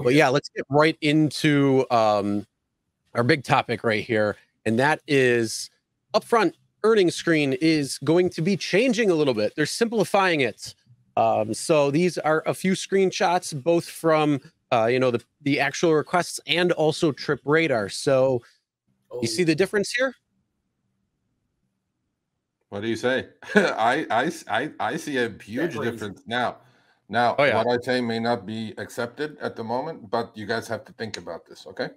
But yeah, let's get right into our big topic right here. And that is upfront earnings screen is going to be changing a little bit. They're simplifying it. So these are a few screenshots, both from the actual requests and also Trip Radar. So you see the difference here? What do you say? I see a huge difference now. Now, what I say may not be accepted at the moment, but you guys have to think about this, okay?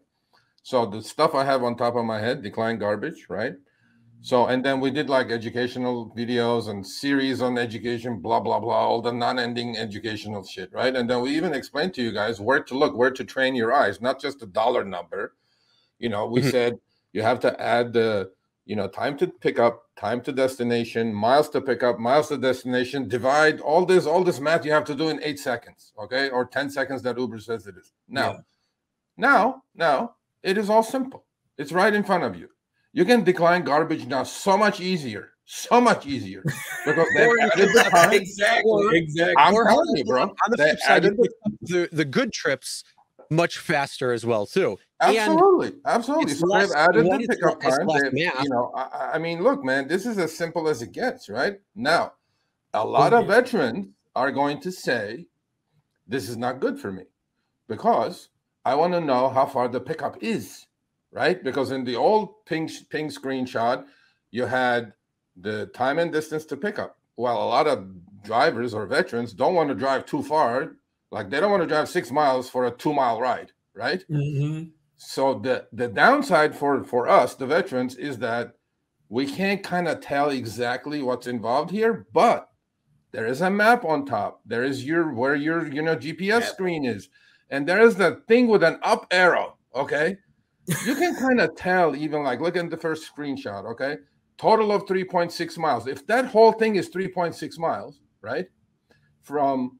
So the stuff I have on top of my head, decline garbage, right? So, and then we did like educational videos and series on education, blah, blah, blah, all the non-ending educational shit, right? And then we even explained to you guys where to look, where to train your eyes, not just the dollar number. You know, we said you have to add the, time to pick up, time to destination, miles to pick up, miles to destination, divide all this math you have to do in 8 seconds, okay? Or 10 seconds that Uber says it is. Now, it is all simple. It's right in front of you. You can decline garbage now so much easier. Because exactly. I'm telling you, bro. On the flip side, the good trips much faster as well, too. Absolutely. So they've added the pickup time. I mean, look, man, this is as simple as it gets, right? Now, a lot of veterans are going to say, this is not good for me because I want to know how far the pickup is, right? Because in the old ping screenshot, you had the time and distance to pickup. Well, a lot of drivers or veterans don't want to drive too far. Like they don't want to drive 6 miles for a 2-mile ride, right? So the downside for us, the veterans, is that we can't kind of tell exactly what's involved here, but there is a map on top. There is where your GPS screen is. And there is that thing with an up arrow, okay? You can kind of tell, even like, look at the first screenshot, okay? Total of 3.6 miles. If that whole thing is 3.6 miles, right? From,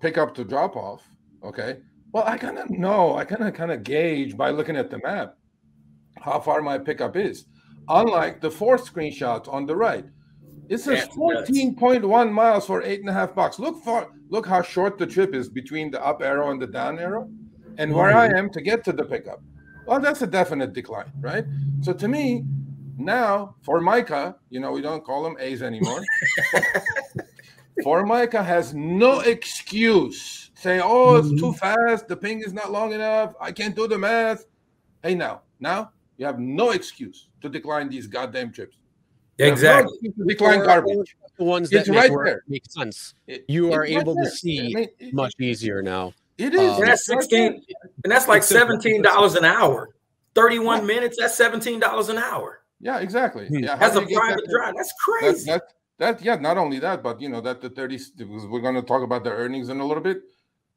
pickup to drop off, okay? Well, I kind of know, I kind of gauge by looking at the map how far my pickup is. Unlike the fourth screenshot on the right. It says 14.1 miles for $8.50. Look how short the trip is between the up arrow and the down arrow, and where I am to get to the pickup. Well, that's a definite decline, right? So to me, now Formica, we don't call them A's anymore. Formica has no excuse. Say, oh, it's too fast. The ping is not long enough. I can't do the math. Hey, now you have no excuse to decline these goddamn trips. Exactly. Decline garbage. The ones that make sense. You are able to see much easier now. It is. And that's 16, and that's like $17 an hour. 31 minutes. That's $17 an hour. Yeah, exactly. Yeah, as a private drive, that's crazy. Not only that, but that the 30. We're going to talk about the earnings in a little bit.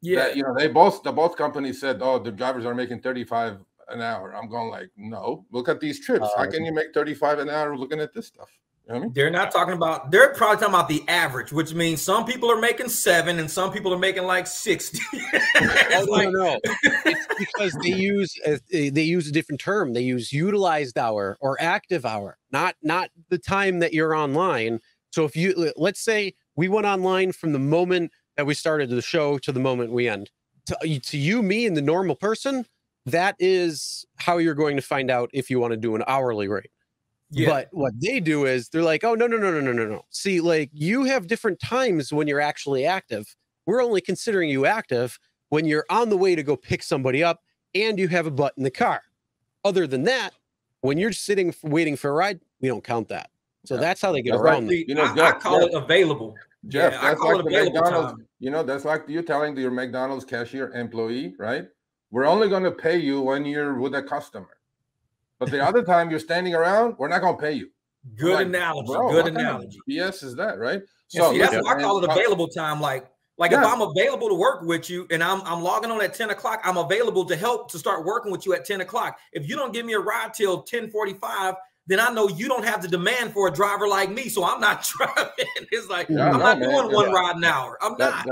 Yeah, the both companies said, oh, the drivers are making 35 an hour. I'm going like, no, look at these trips. How can you make 35 an hour looking at this stuff? You know what I mean? They're probably talking about the average, which means some people are making 7 and some people are making like 60. No. It's because they use a different term. They use utilized hour or active hour, not the time that you're online. So if let's say we went online from the moment that we started the show to the moment we end. To you, me, and the normal person, that is how you're going to find out if you want to do an hourly rate. Yeah. But what they do is they're like, oh, no. See, like you have different times when you're actually active. We're only considering you active when you're on the way to go pick somebody up and you have a butt in the car. Other than that, when you're sitting waiting for a ride, we don't count that. So that's how they get around it. I call it available. Jeff, that's like the McDonald's. That's like you telling your McDonald's cashier employee, right? We're only going to pay you when you're with a customer. But the other time you're standing around, we're not going to pay you. Good analogy. Good analogy. BS is that, right? So that's why I call it available time. Like if I'm available to work with you and I'm logging on at 10 o'clock, I'm available to help to start working with you at 10 o'clock. If you don't give me a ride till 10:45, then I know you don't have the demand for a driver like me. So I'm not driving. It's like, I'm not doing one ride an hour. I'm not.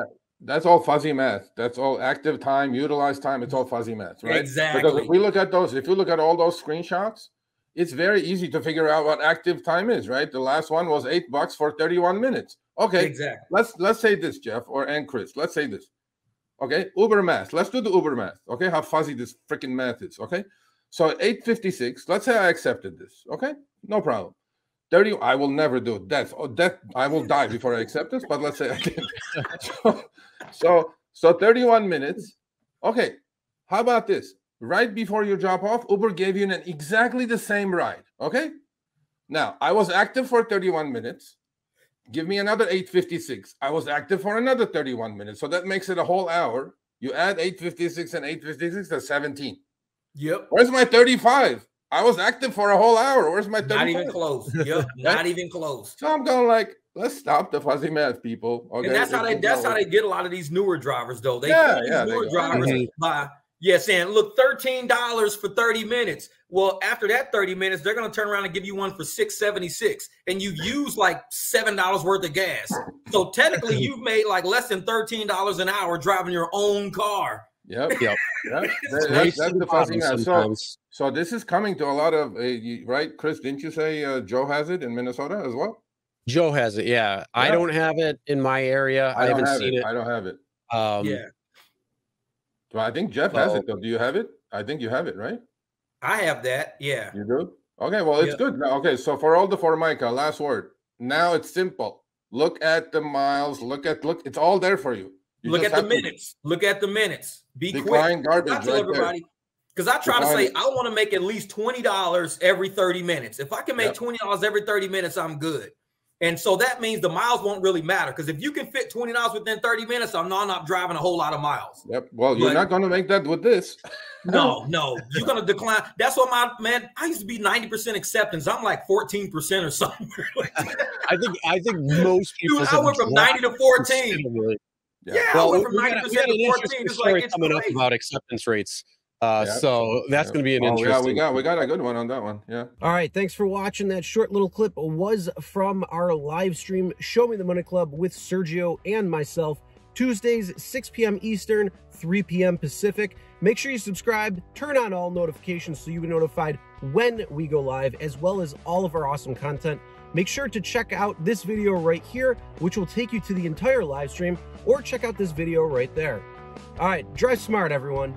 That's all fuzzy math. That's all active time, utilized time. It's all fuzzy math, right? Exactly. Because if we look at those, if you look at all those screenshots, it's very easy to figure out what active time is, right? The last one was $8 for 31 minutes. Okay. Exactly. Let's say this, Jeff and Chris. Let's say this. Okay, Uber math. Let's do the Uber math. Okay, how fuzzy this freaking math is. Okay, so 856. Let's say I accepted this. Okay, no problem. 30. I will never do it. Death. Oh, death. I will die before I accept this. But let's say I did. So 31 minutes. Okay, how about this? Right before you drop off, Uber gave you exactly the same ride. Okay, now I was active for 31 minutes. Give me another 856. I was active for another 31 minutes. So that makes it a whole hour. You add 856 and 856, that's 17. Yep. Where's my 35? I was active for a whole hour. Where's my 35? Not even close. Yep. Not even close. So I'm going like, let's stop the fuzzy math, people. Okay. And that's how they get a lot of these newer drivers, though. They newer drivers by saying, look, $13 for 30 minutes. Well, after that 30 minutes, they're going to turn around and give you one for $6.76, and you've used like $7 worth of gas. So technically, you've made like less than $13 an hour driving your own car. Yep. That's the fuzzy math. So this is coming to a lot of right, Chris? Didn't you say Joe has it in Minnesota as well? Joe has it. Yeah, I don't have it in my area. I haven't seen it. I don't have it. Yeah. Well, I think Jeff has it though. Do you have it? I think you have it, right? I have that. Yeah. You do? Okay, well, it's good. Now, okay, so for all the Formica, last word. Now it's simple. Look at the miles. Look. It's all there for you. Look at the minutes. Look at the minutes. Be quick. Garbage. I tell everybody, because I try to say I want to make at least $20 every 30 minutes. If I can make $20 every 30 minutes, I'm good. And so that means the miles won't really matter, because if you can fit $20 within 30 minutes, I'm not driving a whole lot of miles. Yep. Well, you're not going to make that with this. No, you're going to decline. That's what I used to be 90% acceptance. I'm like 14% or something. I think most people. Dude, I went from 90 to 14. Yeah, well, I went from 90% to 14. It's like, it's coming up about acceptance rates. So that's going to be an interesting. Yeah, we got a good one on that one. Yeah. All right. Thanks for watching. That short little clip was from our live stream, Show Me the Money Club with Sergio and myself, Tuesdays, 6 p.m. Eastern, 3 p.m. Pacific. Make sure you subscribe, turn on all notifications so you get notified when we go live, as well as all of our awesome content. Make sure to check out this video right here, which will take you to the entire live stream, or check out this video right there. All right. Drive smart, everyone.